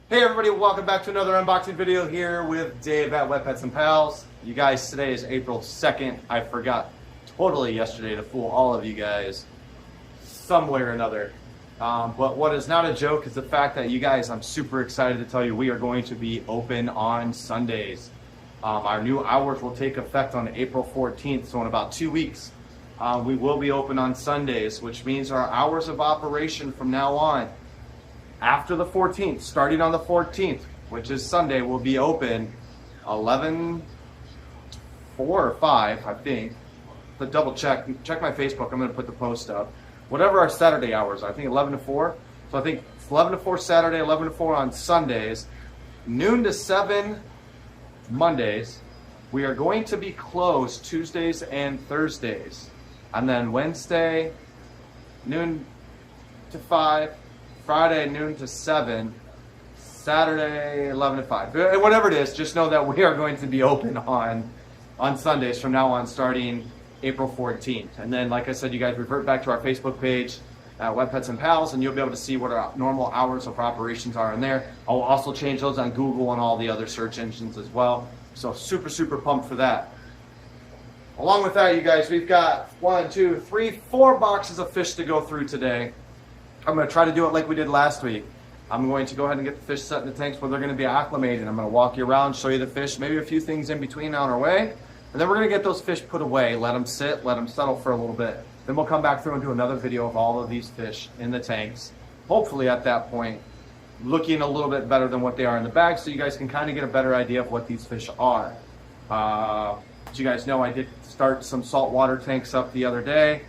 Hey everybody, welcome back to another unboxing video here with Dave at Wet Pets and Pals. You guys, today is April 2nd. I forgot totally yesterday to fool all of you guys some way or another. But what is not a joke is the fact that you guys, I'm super excited to tell you we are going to be open on Sundays. Our new hours will take effect on April 14th, so in about 2 weeks. We will be open on Sundays, which means our hours of operation from now on, after the 14th, starting on the 14th, which is Sunday, will be open 11, 4 or 5, I think. But double check my Facebook. I'm going to put the post up. Whatever our Saturday hours are, I think 11 to 4. So I think it's 11 to 4 Saturday, 11 to 4 on Sundays, noon to 7 Mondays. We are going to be closed Tuesdays and Thursdays. And then Wednesday, noon to 5. Friday, noon to 7, Saturday, 11 to 5. Whatever it is, just know that we are going to be open on Sundays from now on, starting April 14th. And then, like I said, you guys revert back to our Facebook page, Wet Pets and Pals, and you'll be able to see what our normal hours of operations are in there. I'll also change those on Google and all the other search engines as well. So super, super pumped for that. Along with that, you guys, we've got 1, 2, 3, 4 boxes of fish to go through today. I'm going to try to do it like we did last week. I'm going to go ahead and get the fish set in the tanks where they're going to be acclimated. I'm going to walk you around, show you the fish, maybe a few things in between on our way. And then we're going to get those fish put away, let them sit, let them settle for a little bit. Then we'll come back through and do another video of all of these fish in the tanks. Hopefully at that point, looking a little bit better than what they are in the bag, so you guys can kind of get a better idea of what these fish are. As you guys know, I did start some saltwater tanks up the other day.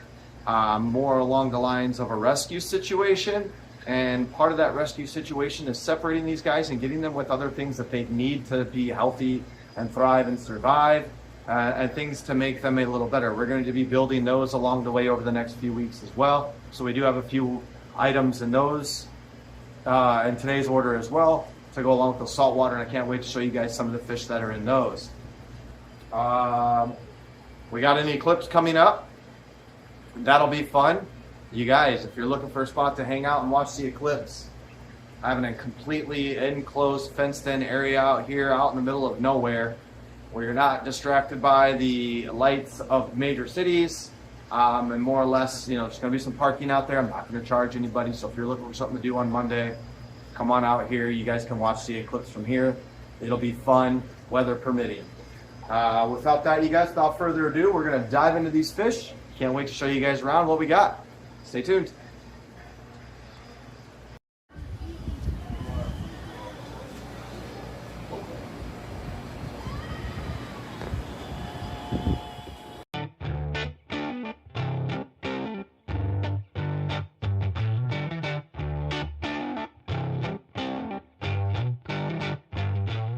More along the lines of a rescue situation, and part of that rescue situation is separating these guys and getting them with other things that they need to be healthy and thrive and survive, and things to make them a little better. We're going to be building those along the way over the next few weeks as well, so we do have a few items in those in today's order as well to go along with the saltwater, and I can't wait to show you guys some of the fish that are in those. We got an eclipse coming up. That'll be fun. You guys, if you're looking for a spot to hang out and watch the eclipse, having a completely enclosed, fenced-in area out here, out in the middle of nowhere, where you're not distracted by the lights of major cities, and more or less, there's going to be some parking out there. I'm not going to charge anybody, so if you're looking for something to do on Monday, come on out here. You guys can watch the eclipse from here. It'll be fun, weather permitting. Without that, you guys, without further ado, we're going to dive into these fish. Can't wait to show you guys around what we got. Stay tuned.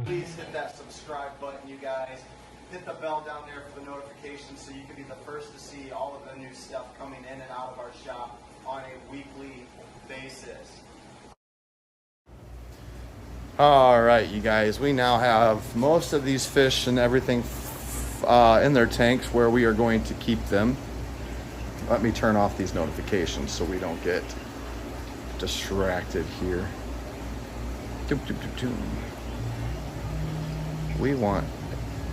Please hit that subscribe button, you guys. Hit the bell down there for the notifications so you can be the first to see all of the new stuff coming in and out of our shop on a weekly basis. All right, you guys, we now have most of these fish and everything in their tanks where we are going to keep them. Let me turn off these notifications so we don't get distracted here. We want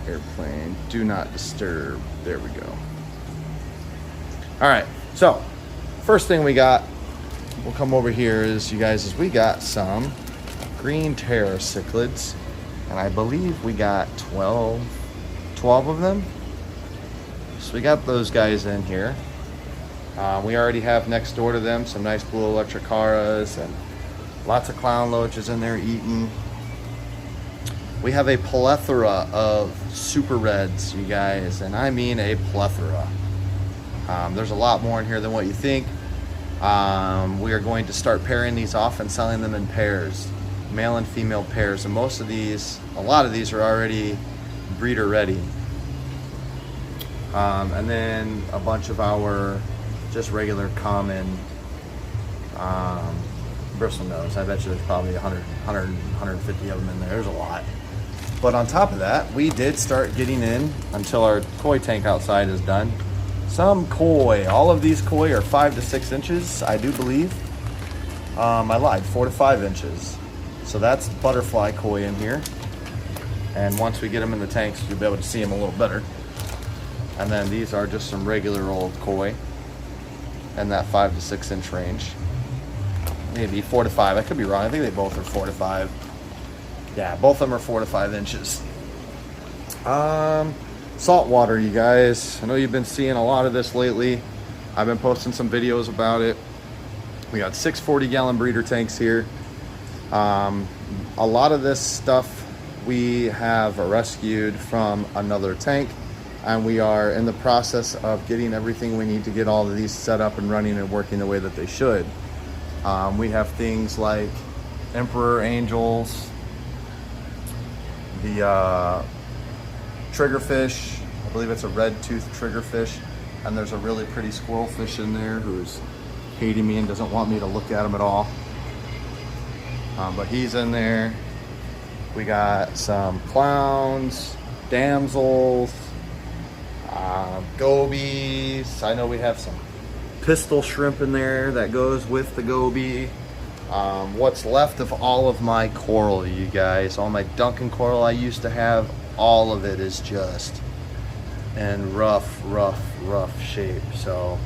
airplane, do not disturb. There we go. All right, so first thing we got, we'll come over here, is you guys, is we got some green terror cichlids, and I believe we got 12 of them. So we got those guys in here. We already have next door to them some nice blue electricaras and lots of clown loaches in there eating. We have a plethora of super reds, you guys, and I mean a plethora. There's a lot more in here than what you think. We are going to start pairing these off and selling them in pairs, male and female pairs, and a lot of these are already breeder ready. And then a bunch of our just regular common bristlenose. I bet you there's probably 150 of them in there. There's a lot. But on top of that, we did start getting in, until our koi tank outside is done, some koi. All of these koi are 5 to 6 inches, I do believe. I lied, 4 to 5 inches. So that's butterfly koi in here. And once we get them in the tanks, you'll be able to see them a little better. And then these are just some regular old koi in that 5 to 6 inch range. Maybe 4 to 5. I could be wrong. I think they both are 4 to 5. Yeah, both of them are 4 to 5 inches. Saltwater, you guys. I know you've been seeing a lot of this lately. I've been posting some videos about it. We got 6 40-gallon breeder tanks here. A lot of this stuff we have rescued from another tank, and we are in the process of getting everything we need to get all of these set up and running and working the way that they should. We have things like emperor angels, the triggerfish. I believe it's a red-toothed triggerfish, and there's a really pretty squirrelfish in there who's hating me and doesn't want me to look at him at all. But he's in there. We got some clowns, damsels, gobies. I know we have some pistol shrimp in there that goes with the goby. What's left of all of my coral, you guys, all my Duncan coral I used to have, all of it is just in rough shape. So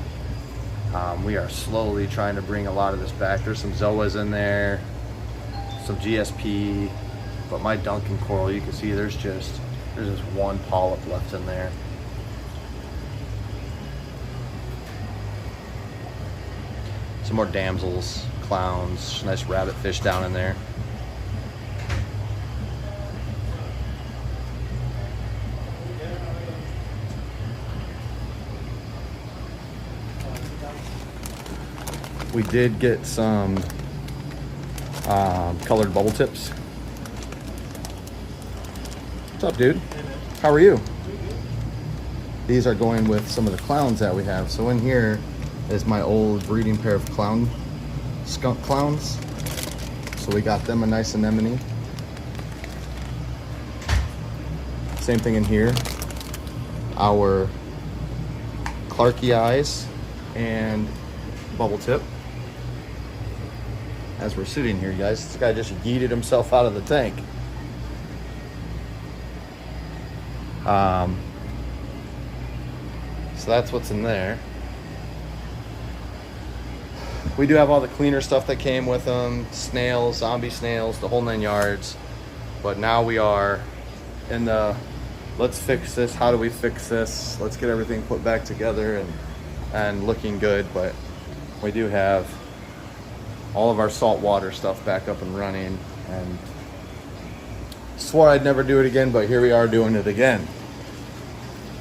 we are slowly trying to bring a lot of this back. There's some zoas in there, some GSP, but my Duncan coral, you can see there's just one polyp left in there. Some more damsels, clowns, nice rabbit fish down in there. We did get some colored bubble tips. What's up, dude? How are you? These are going with some of the clowns that we have. So in here is my old breeding pair of skunk clowns. So we got them a nice anemone. Same thing in here. Our Clarky eyes and bubble tip. As we're sitting here, guys, this guy just yeeted himself out of the tank. So that's what's in there. We do have all the cleaner stuff that came with them, snails, zombie snails, the whole 9 yards. But now we are in the, let's fix this, how do we fix this? Let's get everything put back together and looking good. But we do have all of our saltwater stuff back up and running, and swore I'd never do it again, but here we are doing it again.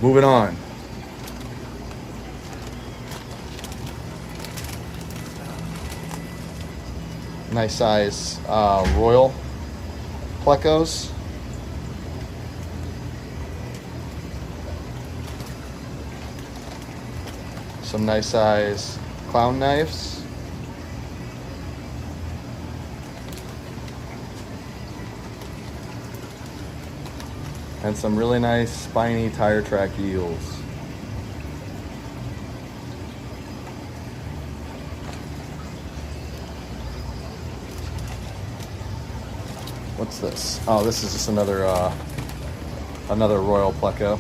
Moving on. Nice size royal plecos. Some nice size clown knives. And some really nice spiny tire track eels. What's this? Oh, this is just another royal pleco.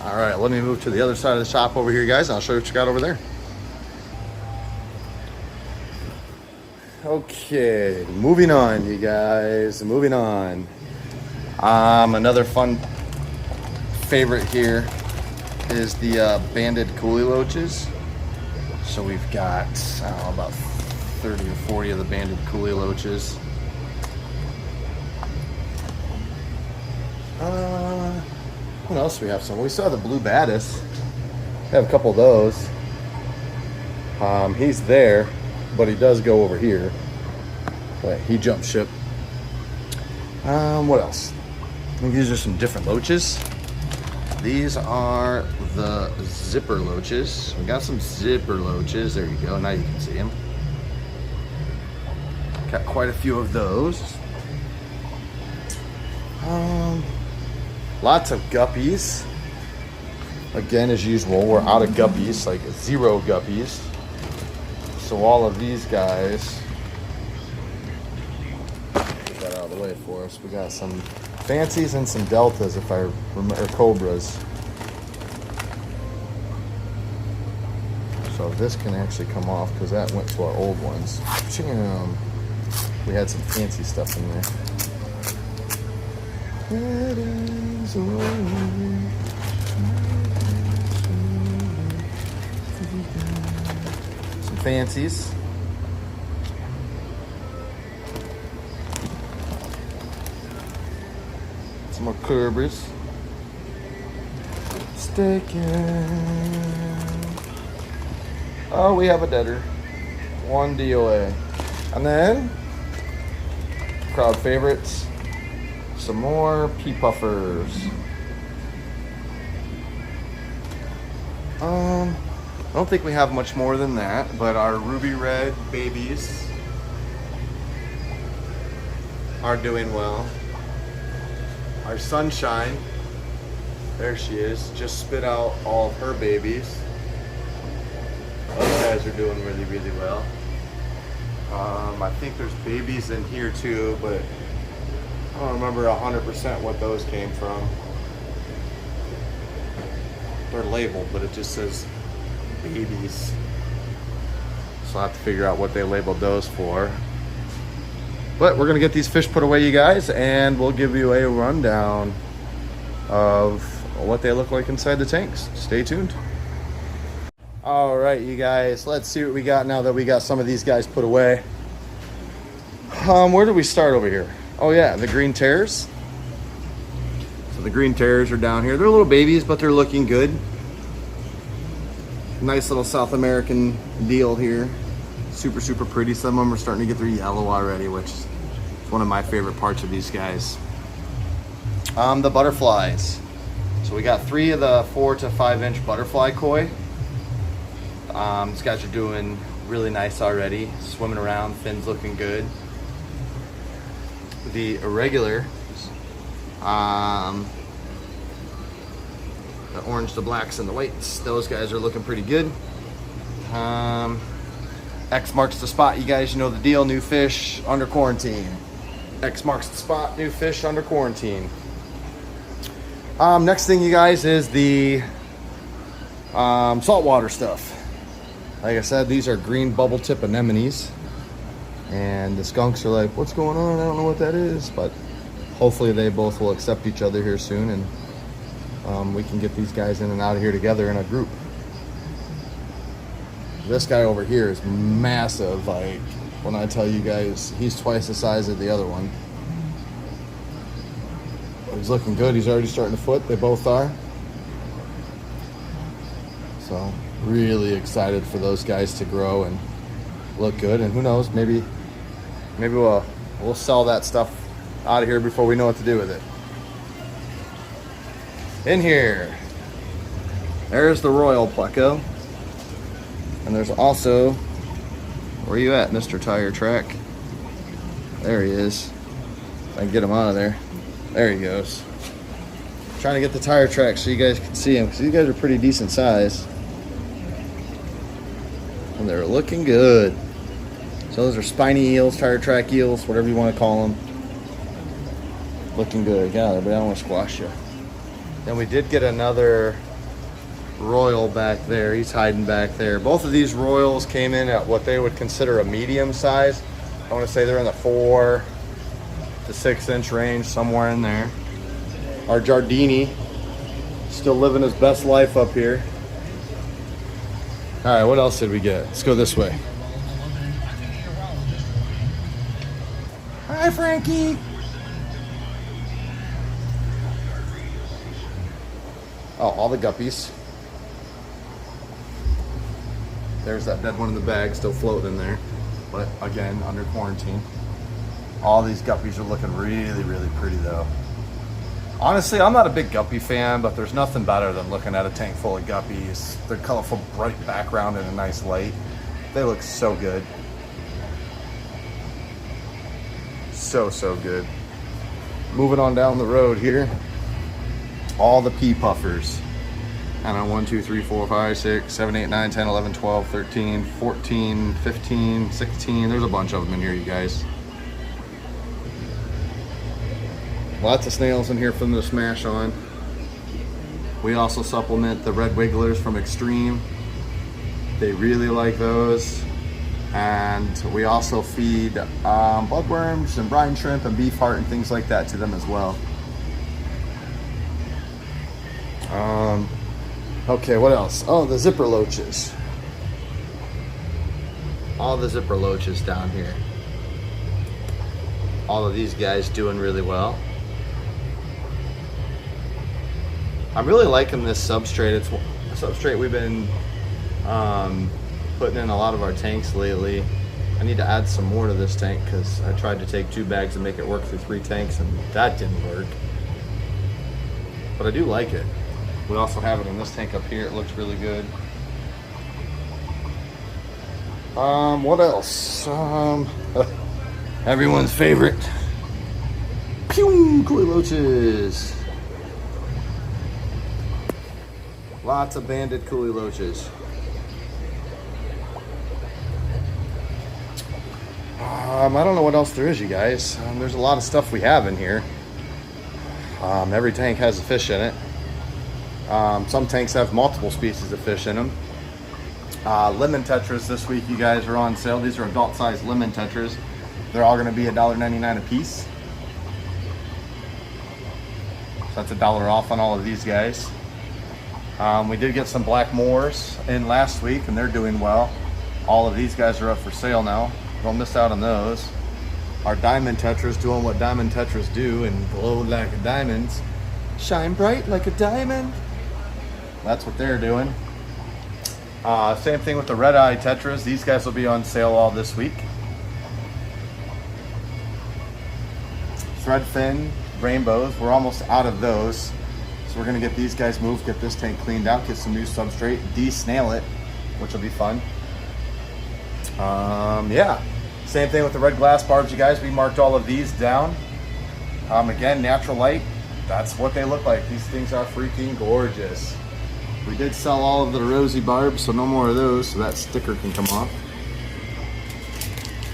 All right, let me move to the other side of the shop over here, guys. I'll show you what you got over there. Okay, moving on, you guys, moving on. Another fun favorite here is the banded coolie loaches. So we've got, I don't know, about 30 or 40 of the banded coolie loaches. What else do we have? We still have the blue baddis. We have a couple of those. He's there, but he does go over here. But he jumped ship. What else? I think these are some different loaches. These are the zipper loaches. We got some zipper loaches. There you go. Now you can see them. Got quite a few of those. Lots of guppies. Again, as usual, we're out of guppies, like 0 guppies. So all of these guys, get that out of the way for us. We got some fancies and some deltas, if I remember, or cobras. So this can actually come off because that went to our old ones. We had some fancy stuff in there. Some fancies. Some more cobras. Sticking. Oh, we have a deader. 1 DOA. And then, crowd favorites, some more pea puffers. I don't think we have much more than that, but our ruby red babies are doing well. Our sunshine, there she is, just spit out all of her babies. Those guys are doing really, really well. I think there's babies in here too, but I don't remember 100% what those came from. They're labeled, but it just says babies. So I'll have to figure out what they labeled those for. But we're gonna get these fish put away, you guys, and we'll give you a rundown of what they look like inside the tanks. Stay tuned. All right, you guys, let's see what we got now that we got some of these guys put away. Where do we start over here? Oh yeah, the green terrors. So the green terrors are down here. They're little babies, but they're looking good. Nice little South American deal here. Super, super pretty. Some of them are starting to get their yellow already, which is one of my favorite parts of these guys. The butterflies. So we got 3 of the 4 to 5 inch butterfly koi. These guys are doing really nice already. Swimming around, fins looking good. The irregular, the orange, the blacks, and the whites, those guys are looking pretty good. X marks the spot, you guys, you know the deal. New fish under quarantine. X marks the spot, new fish under quarantine. Next thing, you guys, is the saltwater stuff. Like I said, these are green bubble tip anemones. And the skunks are like, what's going on? I don't know what that is. But hopefully they both will accept each other here soon. And we can get these guys in and out of here together in a group. This guy over here is massive. Like, when I tell you guys, he's twice the size of the other one. But he's looking good. He's already starting to foot. They both are. So really excited for those guys to grow and look good. And who knows, maybe we'll sell that stuff out of here before we know what to do with it. In here, there's the royal pleco. And there's also, where you at, Mr. Tire Track? There he is. I can get him out of there. There he goes. Trying to get the tire track so you guys can see him, because these guys are pretty decent size. And they're looking good. So those are spiny eels, tire track eels, whatever you want to call them. Looking good. Get out of there, but I don't want to squash you. Then we did get another royal back there. He's hiding back there. Both of these royals came in at what they would consider a medium size. I want to say they're in the 4 to 6 inch range, somewhere in there. Our Giardini still living his best life up here. All right, what else did we get? Let's go this way. Hi, Frankie. Oh, all the guppies. There's that dead one in the bag still floating in there. But again, under quarantine. All these guppies are looking really, really pretty though. Honestly, I'm not a big guppy fan, but there's nothing better than looking at a tank full of guppies. Their colorful, bright background and a nice light. They look so good. So, so good. Moving on down the road here. All the pea puffers. I don't know, 1, 2, 3, 4, 5, 6, 7, 8, 9, 10, 11, 12, 13, 14, 15, 16. There's a bunch of them in here, you guys. Lots of snails in here for them to smash on. We also supplement the red wigglers from Extreme. They really like those. And we also feed bloodworms and brine shrimp and beef heart and things like that to them as well. Okay, what else? Oh, the zipper loaches. All the zipper loaches down here. All of these guys doing really well. I'm really liking this substrate. It's a substrate we've been putting in a lot of our tanks lately. I need to add some more to this tank because I tried to take 2 bags and make it work through 3 tanks and that didn't work. But I do like it. We also have it in this tank up here. It looks really good. What else? Everyone's favorite. Pew! Koi loaches. Lots of banded koi loaches. I don't know what else there is, you guys. There's a lot of stuff we have in here. Every tank has a fish in it. Some tanks have multiple species of fish in them. Lemon tetras this week, you guys, are on sale. These are adult-sized lemon tetras. They're all going to be $1.99 a piece. So that's $1 off on all of these guys. We did get some black moors in last week, and they're doing well. All of these guys are up for sale now. Don't miss out on those. Our diamond tetras doing what diamond tetras do and glow like diamonds. Shine bright like a diamond. That's what they're doing. Same thing with the red eye tetras. These guys will be on sale all this week. Threadfin rainbows, we're almost out of those. So we're gonna get these guys moved, get this tank cleaned out, get some new substrate, de-snail it, which will be fun. Yeah, same thing with the red glass barbs, you guys. We marked all of these down. Again, natural light, that's what they look like. These things are freaking gorgeous. We did sell all of the rosy barbs, so no more of those, so that sticker can come off.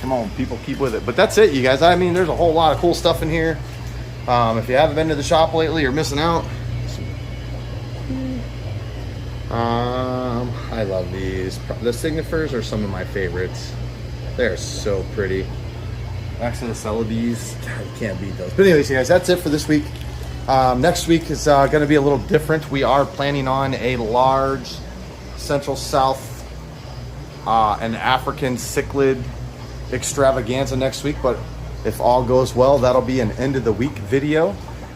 Come on, people, keep with it. But that's it, you guys. I mean, there's a whole lot of cool stuff in here. If you haven't been to the shop lately, you're missing out. I love these. The signifers are some of my favorites. They're so pretty. Next to the Celebes, God, you can't beat those. But anyways, you guys, that's it for this week. Next week is going to be a little different. We are planning on a large Central South and African cichlid extravaganza next week, but if all goes well, that'll be an end of the week video.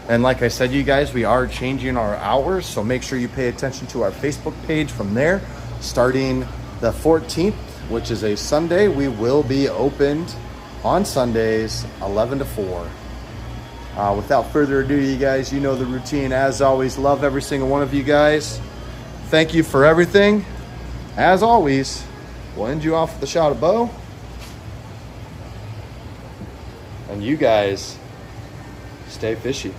And like I said, you guys, we are changing our hours, so make sure you pay attention to our Facebook page from there. Starting the 14th, which is a Sunday, we will be opened on Sundays 11 to 4. Without further ado, you guys, you know the routine. As always, love every single one of you guys. Thank you for everything. As always, we'll end you off with a shot of Bo. And you guys, stay fishy.